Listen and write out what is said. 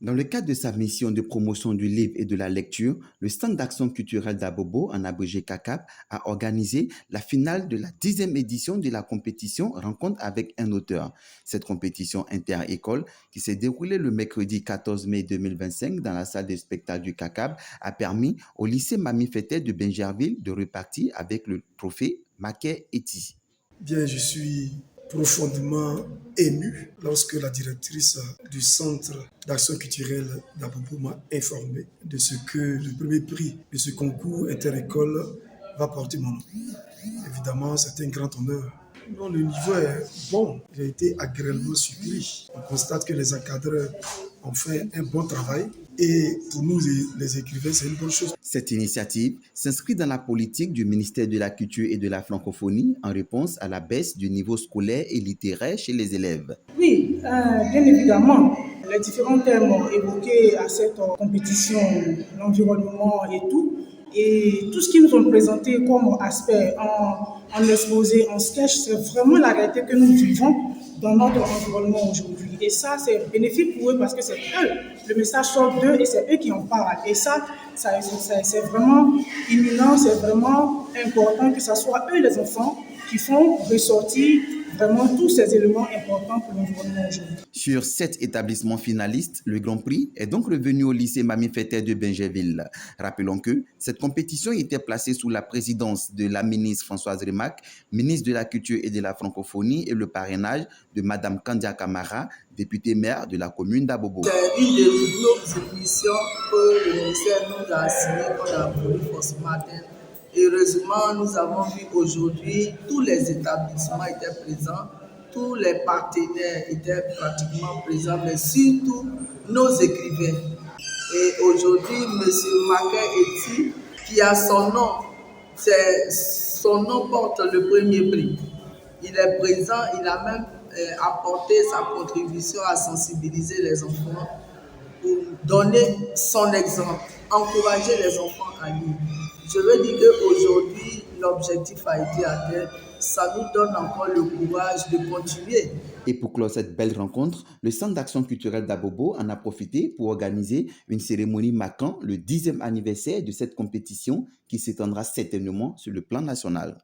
Dans le cadre de sa mission de promotion du livre et de la lecture, le Centre d'action culturelle d'Abobo, en abrégé CACAP, a organisé la finale de la 10e édition de la compétition Rencontre avec un auteur. Cette compétition inter-école, qui s'est déroulée le mercredi 14 mai 2025 dans la salle de spectacle du CACAP, a permis au lycée Mami Fetet de Bingerville de repartir avec le trophée Maquet Eti. Bien, je suis profondément ému lorsque la directrice du Centre d'action culturelle d'Abobo m'a informé de ce que le premier prix de ce concours interécole va porter mon nom. Évidemment, c'est un grand honneur. Non, le niveau est bon. J'ai été agréablement surpris. On constate que les encadreurs ont fait un bon travail. Et pour nous, les écrivains, c'est une bonne chose. Cette initiative s'inscrit dans la politique du ministère de la Culture et de la Francophonie en réponse à la baisse du niveau scolaire et littéraire chez les élèves. Oui, bien évidemment. Les différents thèmes évoqués à cette compétition, l'environnement et tout ce qu'ils nous ont présenté comme aspect en exposé, en sketch, c'est vraiment la réalité que nous vivons dans notre environnement aujourd'hui. Et ça, c'est bénéfique pour eux parce que c'est eux, le message sort d'eux et c'est eux qui en parlent. Et ça c'est vraiment imminent, c'est vraiment important que ce soit eux, les enfants, qui font ressortir vraiment tous ces éléments importants pour l'environnement aujourd'hui. Sur 7 établissements finalistes, le Grand Prix est donc revenu au lycée Mami Fetet de Bingerville. Rappelons que cette compétition était placée sous la présidence de la ministre Françoise Remac, ministre de la Culture et de la Francophonie, et le parrainage de Madame Kandia Kamara, députée maire de la commune d'Abobo. C'est une de nos missions que le ministère nous a assignées qu'on a voulu forcément atteindre. Heureusement, nous avons vu aujourd'hui tous les établissements étaient présents, tous les partenaires étaient pratiquement présents, mais surtout nos écrivains. Et aujourd'hui, M. Maquet Eti, qui a son nom, son nom porte le premier prix. Il est présent, il a même apporté sa contribution à sensibiliser les enfants pour donner son exemple, encourager les enfants à lire. Je veux dire qu'aujourd'hui, l'objectif a été atteint. Ça nous donne encore le courage de continuer. Et pour clore cette belle rencontre, le Centre d'action culturelle d'Abobo en a profité pour organiser une cérémonie marquant le 10e anniversaire de cette compétition qui s'étendra certainement sur le plan national.